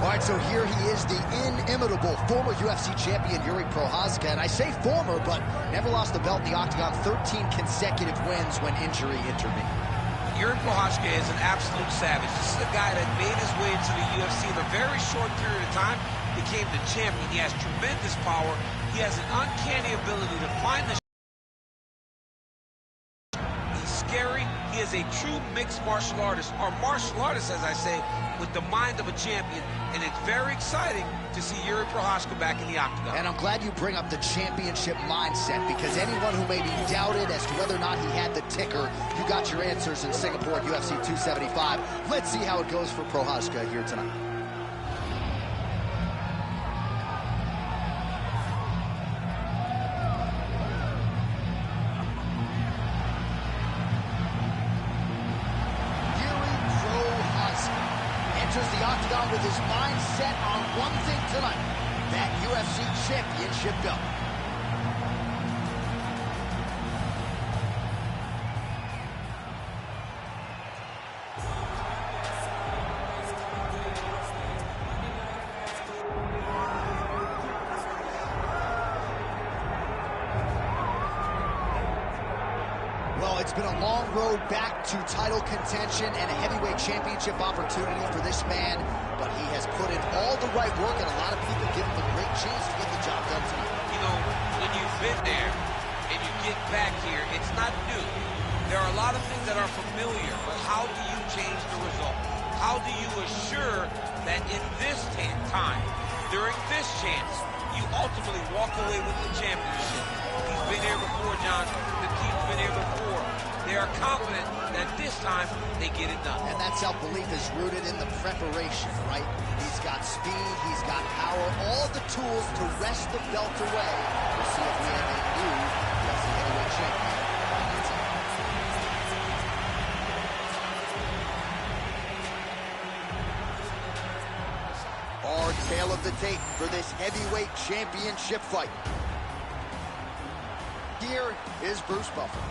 All right, so here he is, the inimitable former UFC champion, Jiri Prochazka. And I say former, but never lost the belt in the octagon, 13 consecutive wins when injury intervened. Jiri Prochazka is an absolute savage. This is a guy that made his way into the UFC in a very short period of time, became the champion. He has tremendous power. He has an uncanny ability to find the scary. He is a true mixed martial artist, or martial artist, as I say, with the mind of a champion, and it's very exciting to see Jiri Prochazka back in the octagon. And I'm glad you bring up the championship mindset, because anyone who maybe doubted as to whether or not he had the ticker, you got your answers in Singapore at UFC 275. Let's see how it goes for Prochazka here tonight. Enters the octagon with his mind set on one thing tonight, that UFC championship belt. Well, it's been a long road back to title contention and a heavyweight championship opportunity for this man, but he has put in all the right work, and a lot of people give him a great chance to get the job done tonight. You know, when you've been there and you get back here, it's not new. There are a lot of things that are familiar, but how do you change the result? How do you assure that in this time, during this chance, you ultimately walk away with the championship? He's been here before, John. The team's been here before. They are confident that this time they get it done. And that self-belief is rooted in the preparation, right? He's got speed, he's got power, all the tools to wrest the belt away. We'll see if we have a new UFC heavyweight champion. Our tale of the tape for this heavyweight championship fight. Here is Bruce Buffer.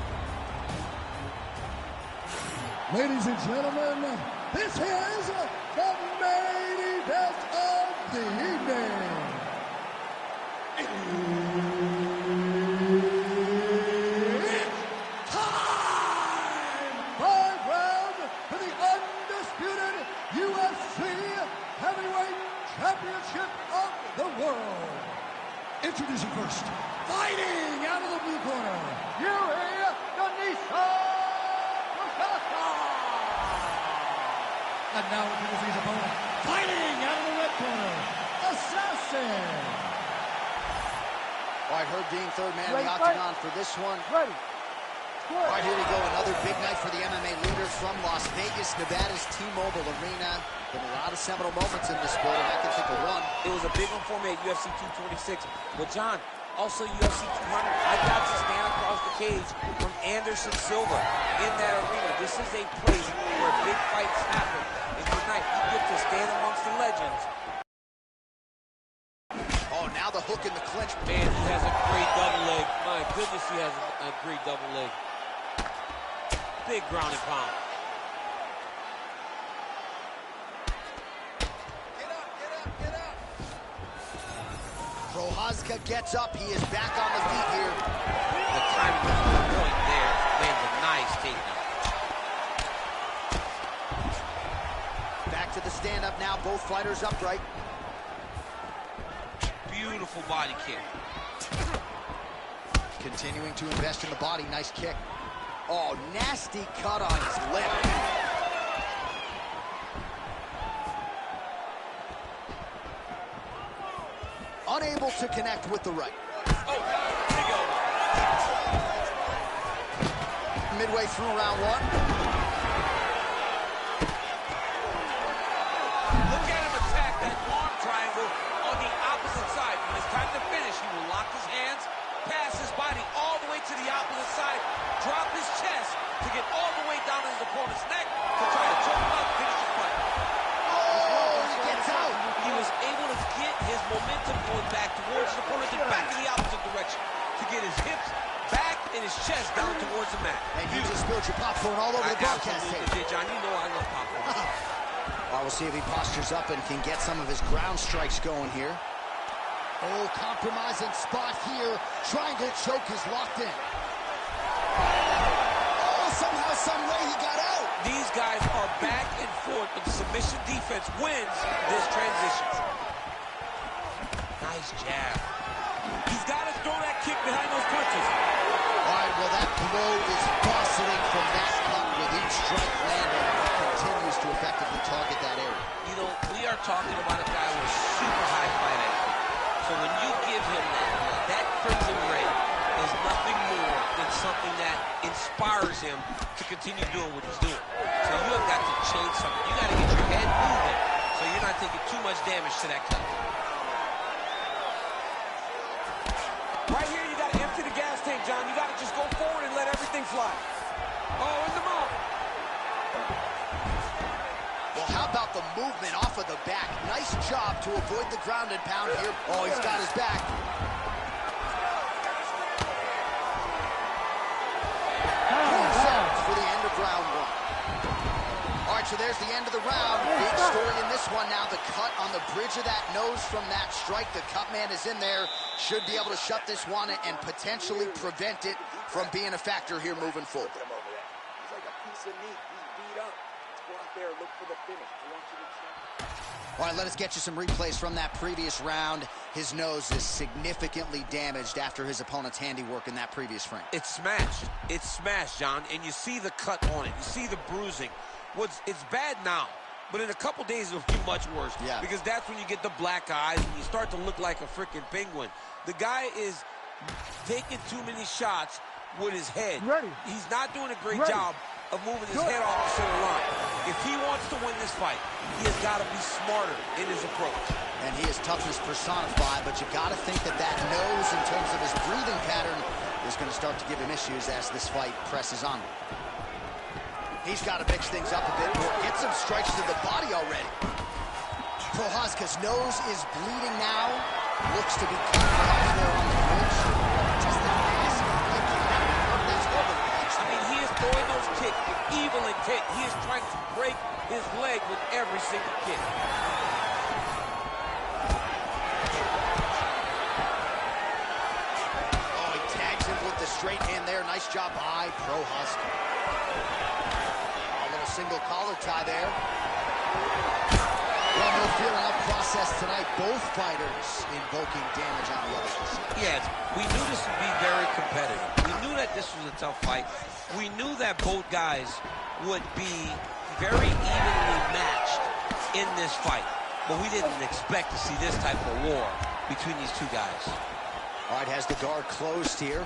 Ladies and gentlemen, this is the main event of the evening. It's time! 5 rounds for the undisputed UFC Heavyweight Championship of the world. Introducing first, fighting out of the blue corner, Jiri Prochazka. And now introducing his opponent, fighting out of the red corner, Assassin. All right, Herb Dean, third man in the octagon for this one. Ready. All right, here we go. Another big night for the MMA leaders from Las Vegas, Nevada's T-Mobile Arena. Been a lot of seminal moments in this sport, and I can think of one. It was a big one for me at UFC 226. But, John, also UFC 200. I got to stand across the cage from Anderson Silva in that arena. This is a place where big fights happen. And tonight, you get to stand amongst the legends. Oh, now the hook in the clinch. Man, he has a great double leg. My goodness, he has a great double leg. Big ground and pound. Get up. Prochazka gets up. He is back on the feet here. The timing was on point there. Lands a nice takedown. Back to the stand-up now. Both fighters upright. Beautiful body kick. Continuing to invest in the body. Nice kick. Oh, nasty cut on his lip. Unable to connect with the right. Oh, there you go. Midway through round one. Look at him attack that arm triangle on the opposite side. When it's time to finish, he will lock his hands, pass his body all the way to the opposite side, drop his chest to get all the way down to his opponent's neck to try to choke him out and finish the fight. Oh, he gets out. He was able to get his momentum going back towards his opponent and back in the opposite direction to get his hips back and his chest down towards the mat. And you just spilled your popcorn all over the broadcast tape. tape. John, you know I love popcorn. We'll see if he postures up and can get some of his ground strikes going here. Oh, compromising spot here. Triangle choke is locked in. Oh, somehow, some way he got out. These guys are back and forth, but the submission defense wins this transition. Nice jab. He's got to throw that kick behind those punches. All right, well, that blow is bursting from that cut with each strike landing. He continues to effectively target that area. You know, we are talking about a guy with super high fight IQ. So when you give him that crimson ray is nothing more than something that inspires him to continue doing what he's doing. So you have got to change something. You got to get your head moving so you're not taking too much damage to that cut. Right here, you got to empty the gas tank, John. You got to just go forward and let everything fly. Oh, in the mouth. Well, how about the movement off of the back? Nice job to avoid the ground and pound here. Oh, he's got his back. For the end of round one. All right, so there's the end of the round. Big story in this one now. The cut on the bridge of that nose from that strike. The cut man is in there. Should be able to shut this one and potentially prevent it from being a factor here moving forward. He's like a piece of meat. He's beat up. Let's go out there and look for the finish. I want you to check. All right, let us get you some replays from that previous round. His nose is significantly damaged after his opponent's handiwork in that previous frame. It's smashed. It's smashed, John, and you see the cut on it. You see the bruising. It's bad now, but in a couple days it'll be much worse. Yeah. Because that's when you get the black eyes and you start to look like a freaking penguin. The guy is taking too many shots with his head. He's not doing a great job of moving his head off the center line. If he wants to win this fight, he has got to be smarter in his approach. And he is toughness personified, but you got to think that that nose, in terms of his breathing pattern, is going to start to give him issues as this fight presses on. He's got to mix things up a bit more. Get some strikes to the body already. Prochazka's nose is bleeding now. Looks to be cut off there on the bridge. Just the mask. I mean, he is throwing those kicks with evil intent. He is trying to break his leg with every single kick. Oh, he tags him with the straight hand there. Nice job by Prochazka. Single collar tie there. Well, no feeling out process tonight. Both fighters invoking damage on the other side. Yes, we knew this would be very competitive. We knew that this was a tough fight. We knew that both guys would be very evenly matched in this fight. But we didn't expect to see this type of war between these two guys. All right, has the guard closed here.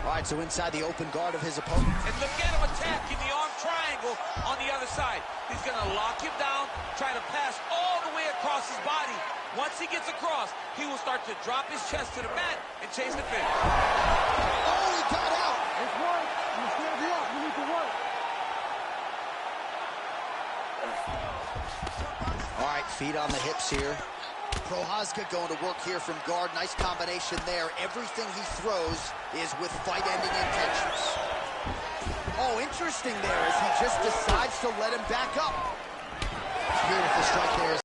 All right, so inside the open guard of his opponent. And look at him attacking the arm triangle on the other side. He's going to lock him down, try to pass all the way across his body. Once he gets across, he will start to drop his chest to the mat and chase the finish. Oh, he got out. It's work. You stand you up. You need to work. All right, feet on the hips here. Prochazka going to work here from guard. Nice combination there. Everything he throws is with fight-ending intentions. Oh, interesting there as he just decides to let him back up. Beautiful strike there.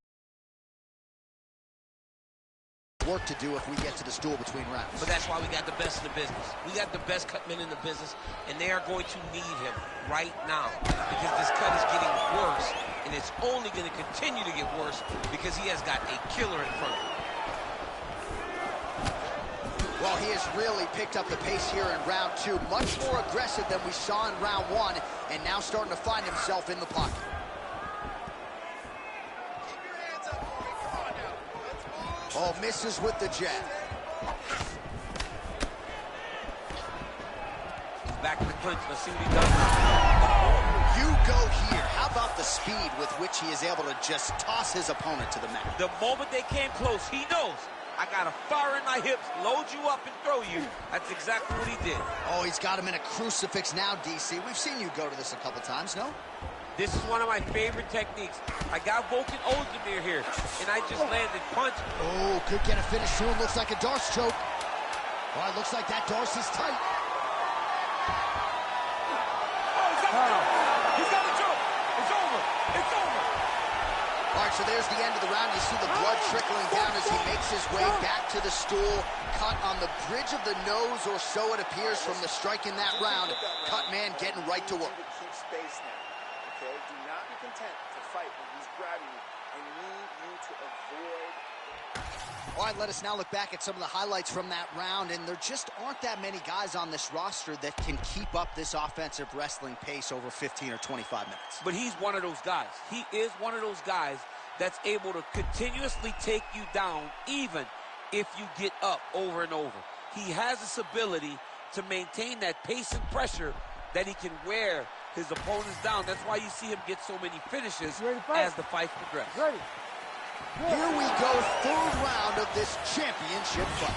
Work to do if we get to the stool between rounds. But that's why we got the best in the business. We got the best cut men in the business, and they are going to need him right now because this cut is getting worse, and it's only going to continue to get worse because he has got a killer in front of him. Well, he has really picked up the pace here in round two. Much more aggressive than we saw in round one, and now starting to find himself in the pocket. Oh, misses with the jab. He's back in the clinch. Let's see what he does. You go here. How about the speed with which he is able to just toss his opponent to the mat? The moment they came close, he knows. I got a fire in my hips, load you up and throw you. That's exactly what he did. Oh, he's got him in a crucifix now, DC. We've seen you go to this a couple times, no? This is one of my favorite techniques. I got Volkan Ozdemir here, and I just landed punch. Oh, could get a finish soon. Looks like a Darce choke. Well, it looks like that Darce is tight. Oh, he's got a choke. It's over. It's over. So there's the end of the round. You see the blood trickling down as he makes his way back to the stool. Cut on the bridge of the nose, or so it appears from the strike in that round. Cut man getting right to work. Keep space now, okay? Do not be content to fight when he's grabbing you. I need you to avoid. All right, let us now look back at some of the highlights from that round, and there just aren't that many guys on this roster that can keep up this offensive wrestling pace over 15 or 25 minutes. But he's one of those guys. He is one of those guys that's able to continuously take you down even if you get up over and over. He has this ability to maintain that pace and pressure that he can wear his opponents down. That's why you see him get so many finishes as the fight progresses. Here we go, third round of this championship fight.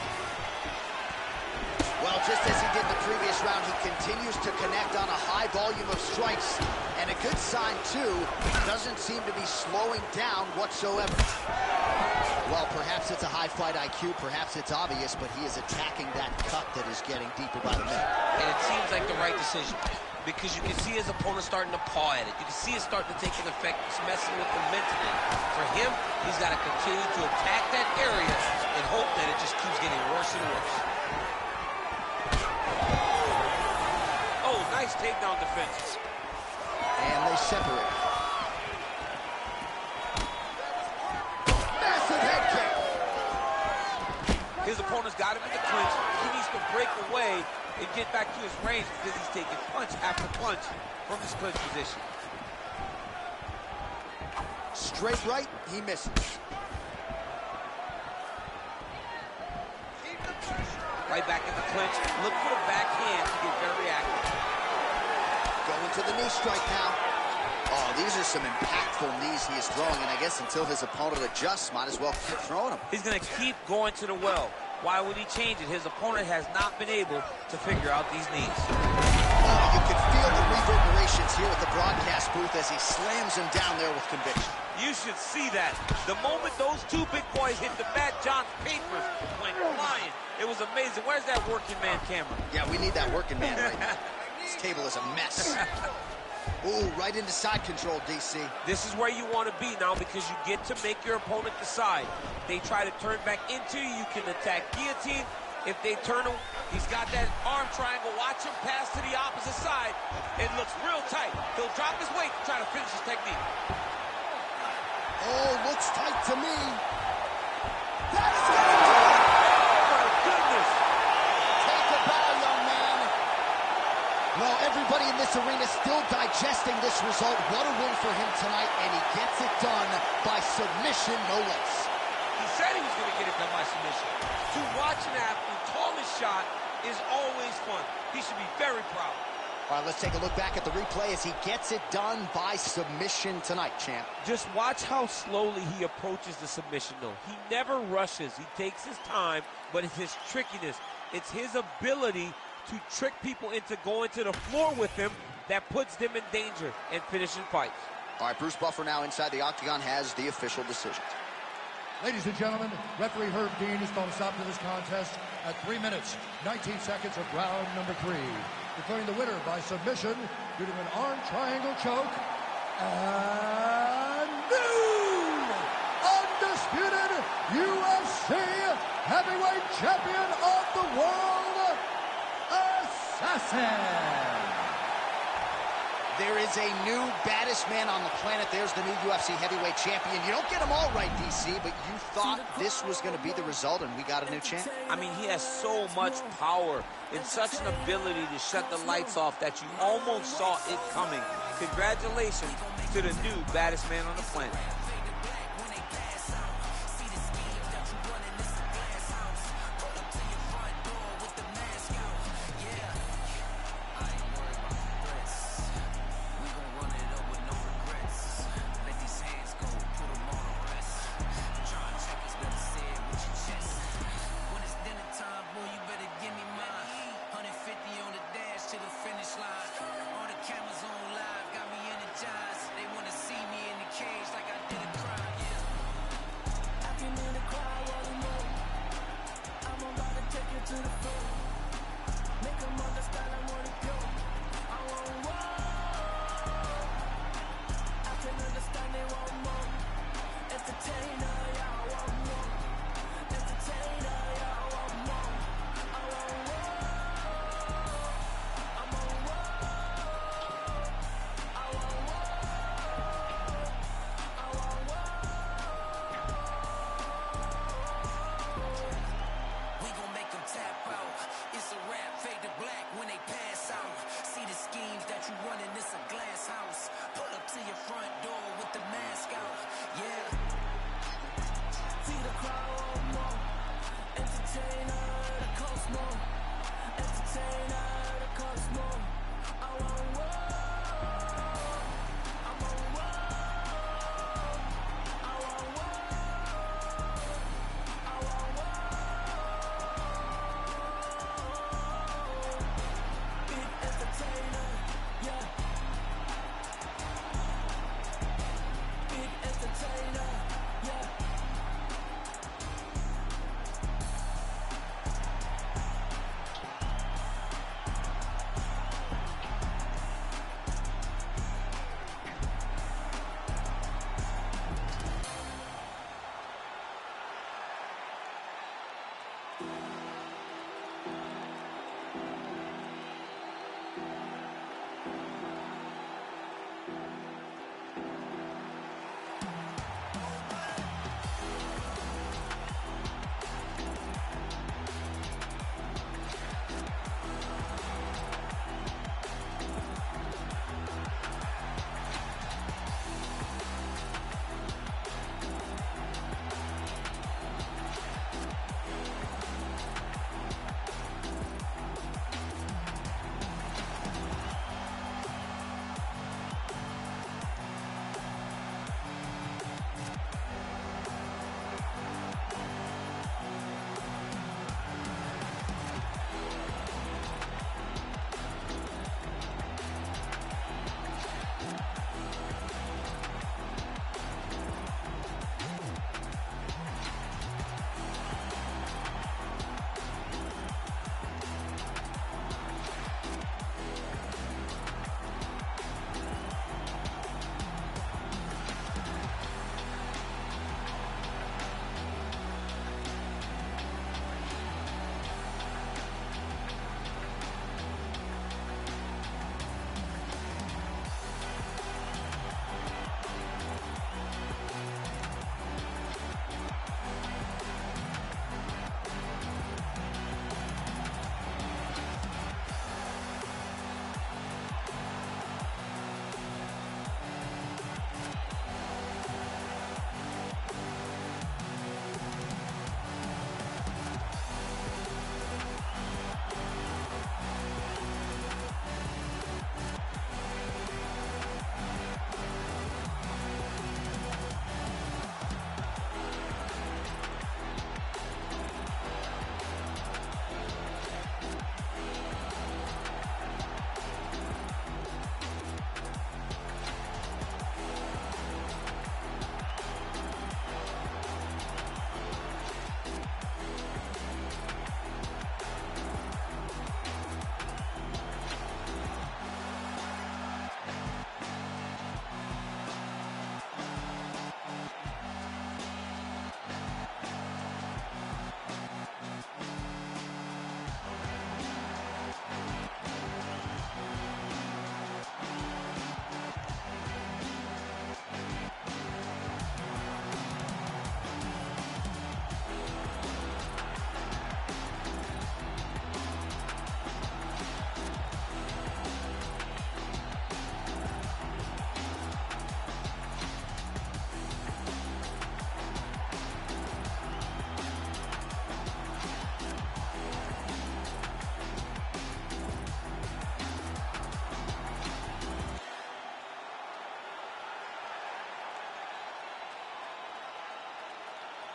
Well, just as he did the previous round, he continues to connect on a high volume of strikes. And a good sign, too, doesn't seem to be slowing down whatsoever. Well, perhaps it's a high fight IQ, perhaps it's obvious, but he is attacking that cut that is getting deeper by the minute. And it seems like the right decision, because you can see his opponent starting to paw at it. You can see it starting to take an effect. It's messing with him mentally. For him, he's got to continue to attack that area and hope that it just keeps getting worse and worse. Oh, nice takedown defense. And they separate. Massive head kick. His opponent's got him in the clinch. He needs to break away and get back to his range because he's taking punch after punch from his clinch position. Straight right, he misses. Right back in the clinch. Look for the backhand to get very active. Going to the knee strike now. Oh, these are some impactful knees he is throwing, and I guess until his opponent adjusts, might as well keep throwing them. He's going to keep going to the well. Why would he change it? His opponent has not been able to figure out these knees. Oh, you can feel the reverberations here at the broadcast booth as he slams him down there with conviction. You should see that. The moment those two big boys hit the mat, John's papers went flying. It was amazing. Where's that working man camera? Yeah, we need that working man right now. This table is a mess. Ooh, right into side control, DC. This is where you want to be now because you get to make your opponent decide. They try to turn back into you, you can attack guillotine. If they turn him, he's got that arm triangle. Watch him pass to the opposite side. It looks real tight. He'll drop his weight to try to finish his technique. Oh, looks tight to me. That is Oh, my goodness. Take a bow, young man. Well, everybody in this arena still digesting this result. What a win for him tonight, and he gets it done by submission, no less. He said he was going to get it done by submission. To watch an athlete call his shot is always fun. He should be very proud. All right, let's take a look back at the replay as he gets it done by submission tonight, champ. Just watch how slowly he approaches the submission, though. He never rushes. He takes his time, but it's his trickiness. It's his ability to trick people into going to the floor with him that puts them in danger and finishing fights. All right, Bruce Buffer now inside the octagon has the official decisions. Ladies and gentlemen, referee Herb Dean has called a stop to this contest at 3 minutes, 19 seconds of round number 3. Declaring the winner by submission due to an arm triangle choke, and new undisputed UFC heavyweight champion of the world, Assassin. There is a new baddest man on the planet. There's the new UFC heavyweight champion. You don't get them all right, DC, but you thought this was going to be the result, and we got a new champ. I mean, he has so much power and such an ability to shut the lights off that you almost saw it coming. Congratulations to the new baddest man on the planet.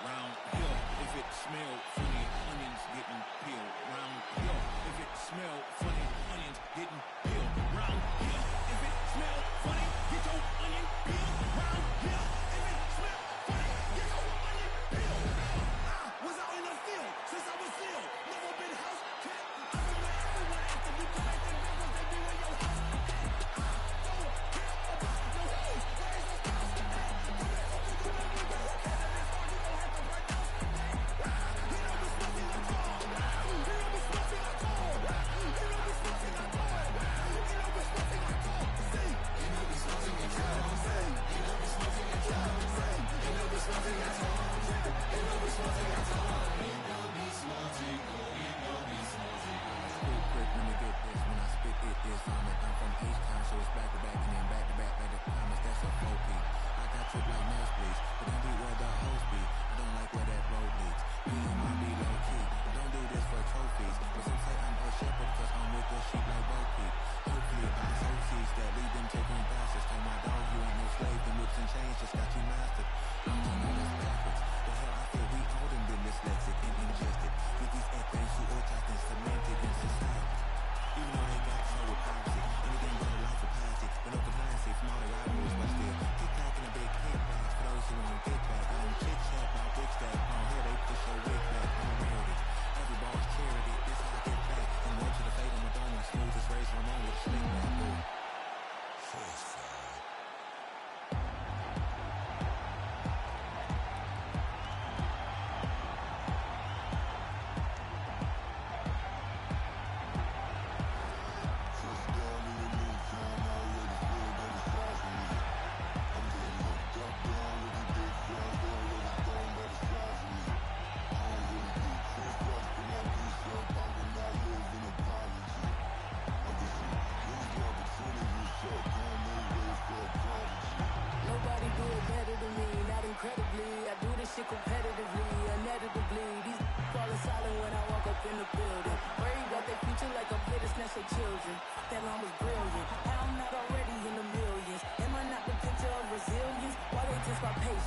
Round here, if it smell funny, onions getting peeled. Round here, if it smell funny, onions getting peeled. Round here, if it smell funny, get your onion peeled. Round here, if it smell funny, get your onion peeled. I was out in the field since I was little. Never been house cat. I've been with everyone after we come back and back they be in your house. I don't care about no hoes. Where's the spouse? Come back, come back, come back.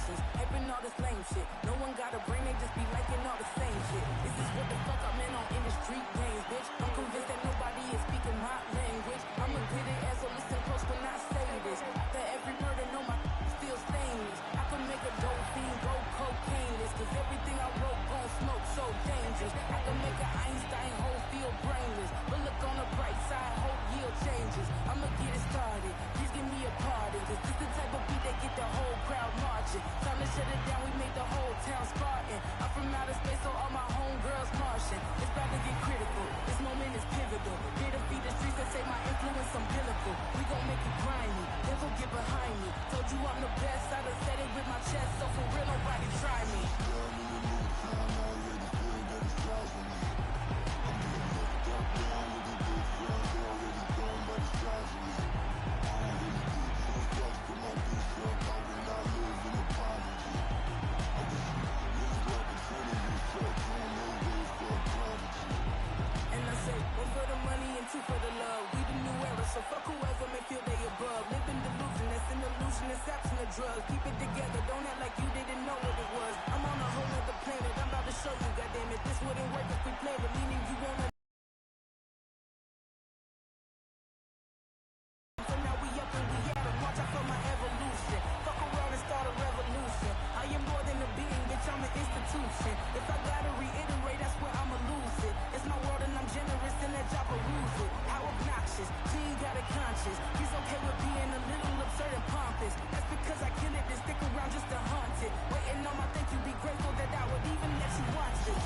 emotions, hyping all this lame shit. No one got a brain, they just be liking all the same shit. This is what the fuck I'm in on industry games, bitch. I'm convinced that nobody is speaking my language. I'ma get it as so listen close when I say this. After every murder, no, my still stainless. I can make a dope fiend go cocaine-less, cause everything I wrote gon' smoke so dangerous. I can make an Einstein whole feel brainless, but look on the bright side, hope yield changes. I'ma get it started, please give me a pardon, cause this the type of beat that get the whole crowd marching. Time to shut it down, we made the whole town Spartan. I'm from outer space, so all my homegirls Martian. It's about to get critical, this moment is pivotal. Here to feed the streets that say my influence umbilical. We gon' make it grimy, never get behind me. Told you I'm the best, I done said it with my chest, so for real nobody try me. Two for the love, we the new era, so fuck whoever may feel they above. Living delusion, that's an illusion, it's absent of drugs. Keep it together, don't act like you didn't know what it was. I'm on a whole other planet, I'm about to show you, goddammit. This wouldn't work if we played it, meaning you won't. So now we up and we at 'em, watch out for my evolution. Fuck around and start a revolution. I am more than a being, bitch, I'm an institution. If I gotta reiterate, that's where I'ma lose it. It's my world and I'm generous in that job peruse it. How obnoxious, she ain't got a conscience. He's okay with being a little absurd and pompous. That's because I kill it and stick around just to haunt it. Waiting on my thank you, be grateful that I would even let you watch this.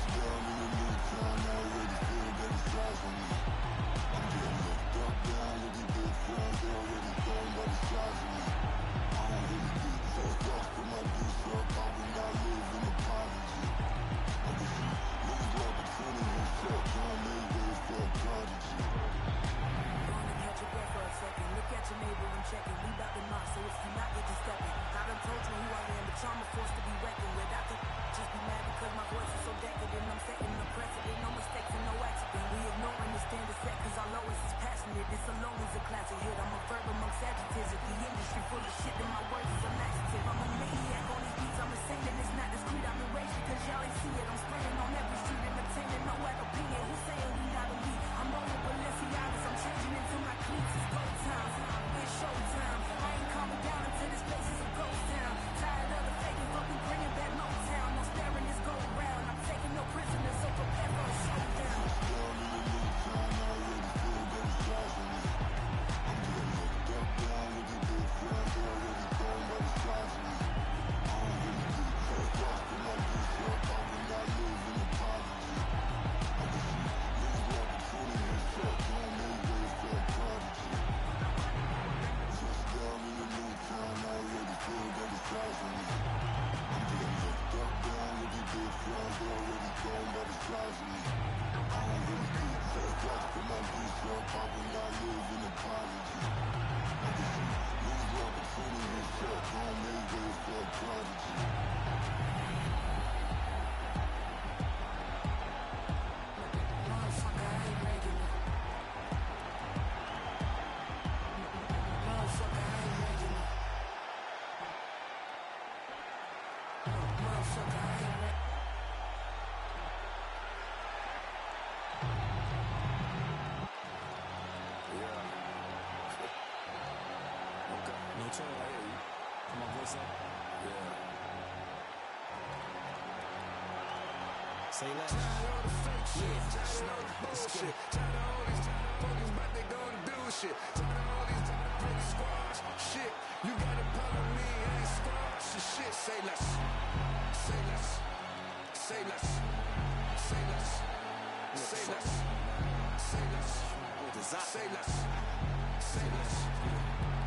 Say less. Tired of all the fake shit. Tired of all the bullshit. Tired of all these focus, but they gon' do shit. Tired of all these pretty squash shit. You got a problem with me, I ain't squash shit. Say less. Say less. Say less. Say less. Say less. Say less. Say less. Say less.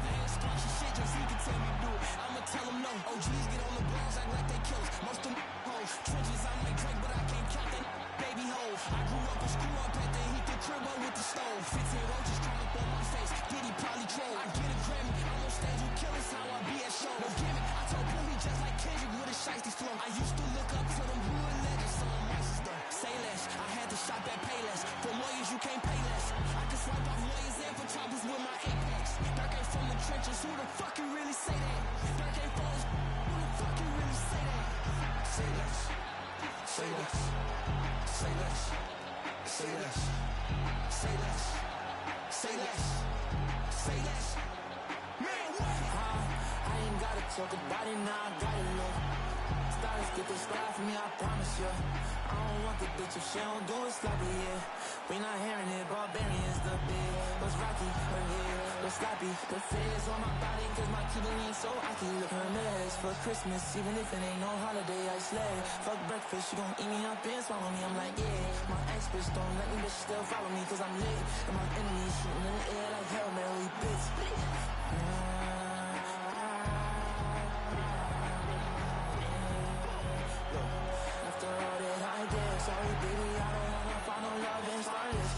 I ain't squashing shit, just he can tell me do it. I'ma tell him no. OGs get on the blogs, act like they killers. Most of them hoes. Trenches, I make Drake, but I can't count that baby hole. I grew up a screw up at the heat the crib up with the stove. 15 roaches climb up on my face. Diddy probably troll. I get a Grammy, I'm on stage with killers, how I be at shows. No gimmick, I told Bill he just like Kendrick with a shiesty flow. I used to look up to them hood legends, so I'm racist though. Say less, I had to shop at Payless. For lawyers, you can't pay less. I can swipe off lawyers and photographers with my Apex. Dirk ain't from the trenches, who the fuck you really say that? Dirk ain't from who the fuck you really say less, say less, say less, say less, say less, say less. Man, what? I ain't gotta talk about it now, I got it, look. Stars get this style for me, I promise you. I don't want the bitch if she don't do it sloppy, yeah. We not hearing it, barbarians the big. What's rocky, her hair, what's sloppy. The feds on my body, cause my Cuban ain't so icy. Look her mess for Christmas, even if it ain't no holiday, I slay. Fuck breakfast, she gon' eat me up and swallow me, I'm like, yeah. My ex-bitch don't let me, bitch still follow me, cause I'm lit. And my enemies shooting in the air like Hail Mary, bitch. Sorry, baby, I don't wanna find no love and start this.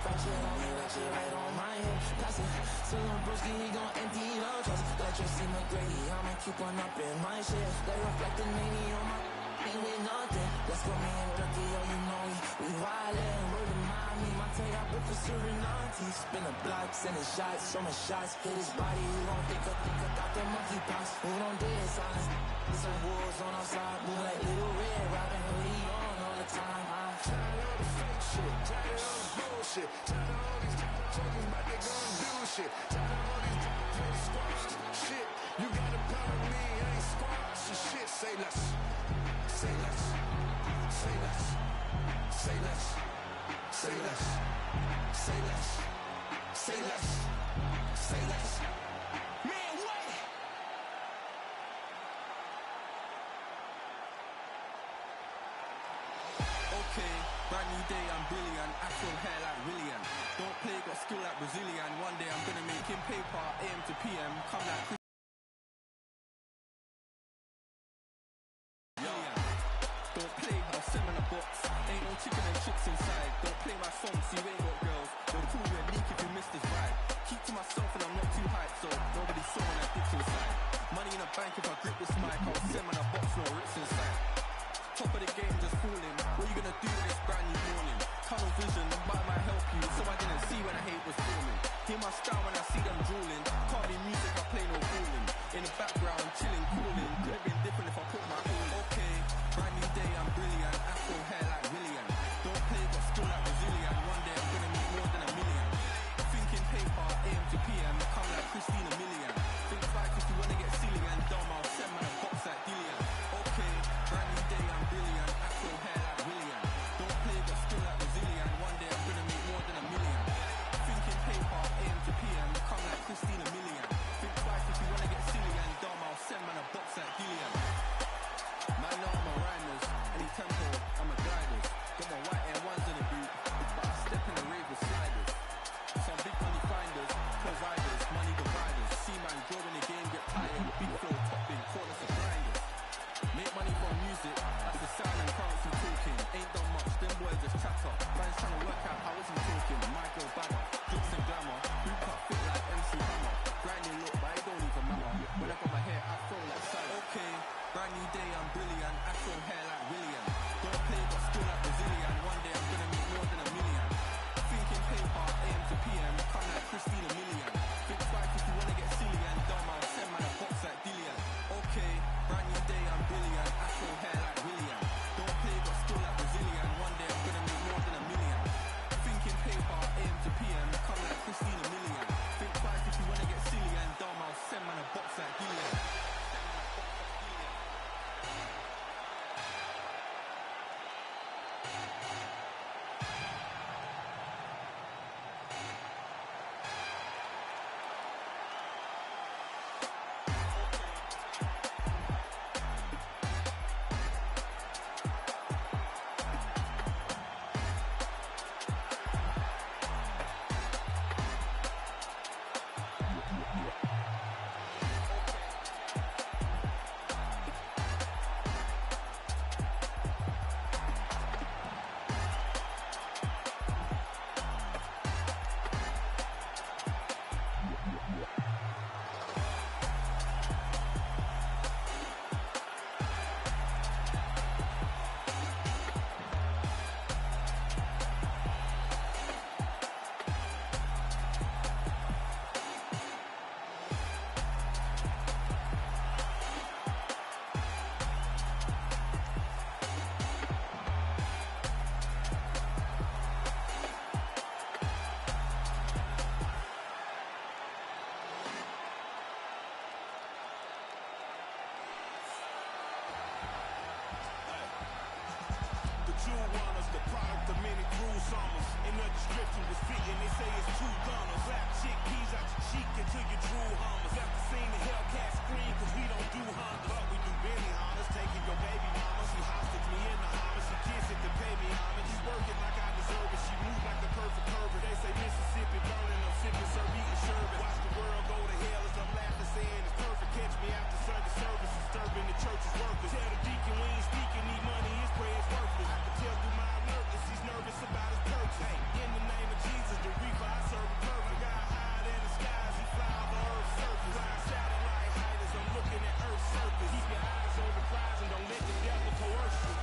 Ratchet on me, ratchet right on my head. Pass it to the broski, he gon' empty the trust. Let you see McGrady, I'ma keep one up in my shit. Let reflect the navy on my ain't with nothing. Let's go me and Dirty, oh you know we wildin'. Word of Miami, my take out book for Surinati. Spin the block, sending shots, so much shots. Hit his body, who gon' think I got the monkeypox? Who don't dare silence? There's some wolves on our side, move like Little Red Robin Hood on all the time. Tired of all the fake shit, tired of all the bullshit, tired of all these talking about they gon' do shit, tired of all these play squash shit. You got a problem with me, I ain't squash shit. Say less, say less, say less, say less, say less, say less, say less, say less. Man, what? Okay, brand new day, I'm brilliant. Afro hair like William. Don't play, got skill like Brazilian. One day I'm gonna make him paper, AM to PM. Come like Chris. Don't play, I'll send in a box. Ain't no chicken and chicks inside. Don't play my songs, you ain't got girls. Don't fool me and leak if you miss this vibe. Keep to myself and I'm not too hyped, so nobody saw when I dipped inside. Money in the bank if I grip this mic. I'll send in a box, no rips inside. Top of the game, just falling. What you gonna do this brand new morning? Tunnel vision, but it might help you. So I didn't see when the hate was forming. Hear my style when I see them drooling. Can't be music, I play no fooling. In the background, chilling, cooling. Could have been different if I put my all. Okay, brand new day, I'm brilliant. Afro hair like William. Don't play, got skill like Brazilian. One day I'm gonna make more than a million. Thinking paper, AM to PM. Come like Christina Milian. Think twice if you wanna get ceiling and dumb. I'll send man a box like Dillian. Okay, brand new day, I'm brilliant. Afro hair like William. Don't play, got skill like Brazilian. One day I'm gonna make more than a million. Thinking paper, AM to PM. Come like Christina Milian. Think twice if you wanna get silly and dumb. I'll send man a box like Dillian. true runners, the product of many cruel summers. In the description was fitting, they say it's two gunners. Slap chickpeas out your cheek until you true hummers. After seeing the Hellcat scream, cause we don't do Hondas. But we do Benny Honors, taking your baby mama. She hostage me in the Honors, she kiss it to pay me homage. She working like I deserve it, she move like the perfect curve. They say Mississippi burning, I'm sipping, serve, eating sherbet. Watch the world go to hell as I'm laughing, saying it's perfect. Catch me after Sunday service, disturbing the church's workers. Tell the deacon we ain't speaking, need money, his prayers worthless. I can tell through my alertness, he's nervous about his purpose. Hey, in the name of Jesus, the reaper I serve is perfect. God higher than the skies, he fly over Earth's surface. Flying satellite height as I'm looking at Earth's surface. Keep your eyes on the prize and don't let the devil coerce you.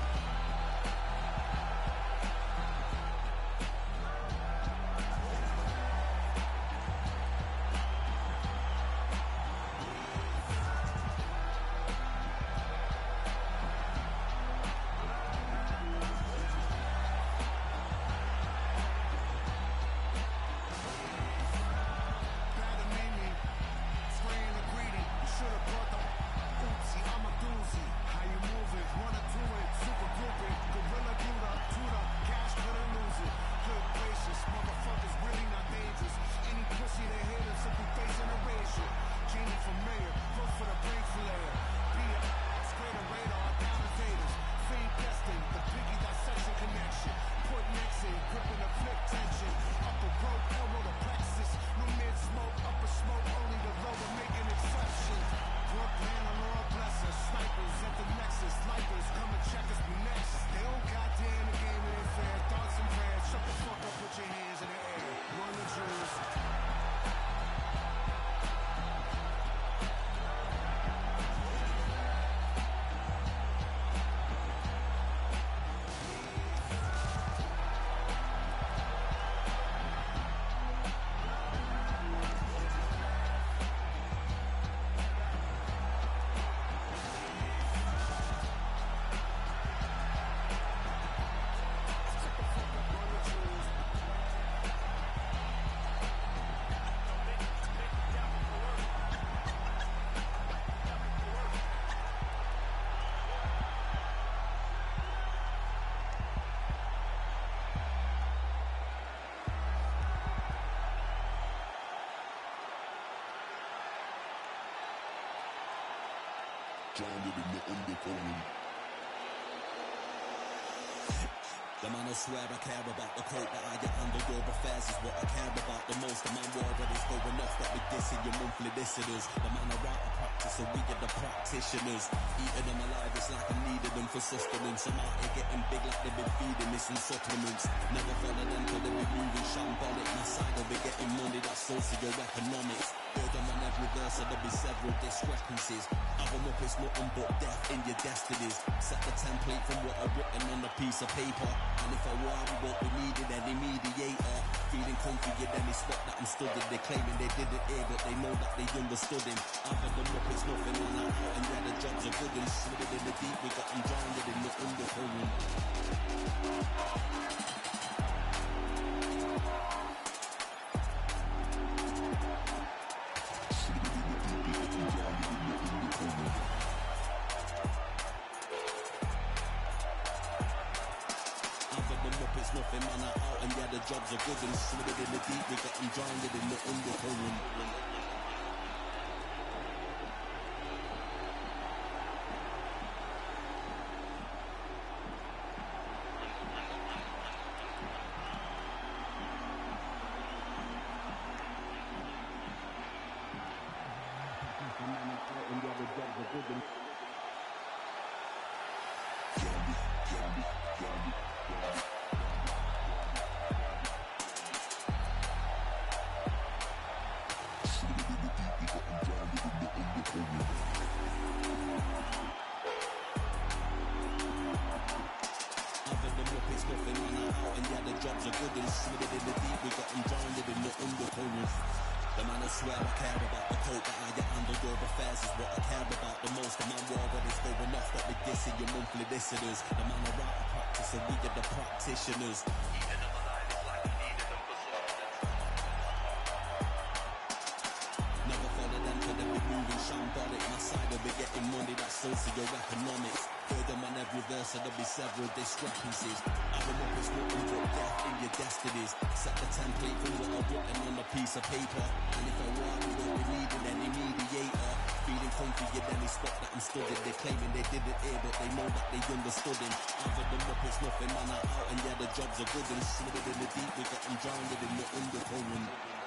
Grounded in the undercurrent. The man will swear I care about the coat that I get handled. Your affairs is what I care about the most. The man war when it's going off that we dissing your monthly listeners. The man I write a practice and we get the practitioners. Eating them alive, it's like I needed them for sustenance. I'm out here getting big like they've been feeding me some supplements. Never follow them till they be moving shambolic. My side will be getting money, that's socio-economics. Build them on every verse so there'll be several discrepancies. Have them up, it's nothing but death in your destinies. Set the template from what I've written on a piece of paper. And if I were, we won't be needing any mediator. Feeling comfy in any spot that I'm stood in. They claiming they didn't hear, but they know that they understood him. I've had them up, it's nothing on that. And yeah, the jobs are good and slid in the deep. We got them drowned in the undercurrent. Nothing man are out and yeah the jobs are good and slid in the deep. We got them drowned in the undercurrent. The man will swear I care about the coat that I get handled. Your affairs is what I care about the most. The man war when it's going off that we dissing your monthly listeners. The man will write a practice and we get the practitioners. Eating them alive is like we needed them for sustenance. Never follow them till they be moving shambolic. My side will be getting money, that's socio-economics. Further man, every verse, there'll be several discrepancies. Add them up, it's nothing but death in your destinies. Set the template from what I've written on a piece of paper. And if I want, we won't be needing any mediator. Feeling comfy in any spot that I'm stood in. They claiming they didn't hear, but they know that they understood him. Other them up, it's nothing, man, I'm out, and yeah, the jobs are good. And slid in the deep, we got them drowned in the undercurrent.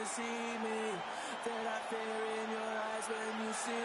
See me, that I fear in your eyes when you see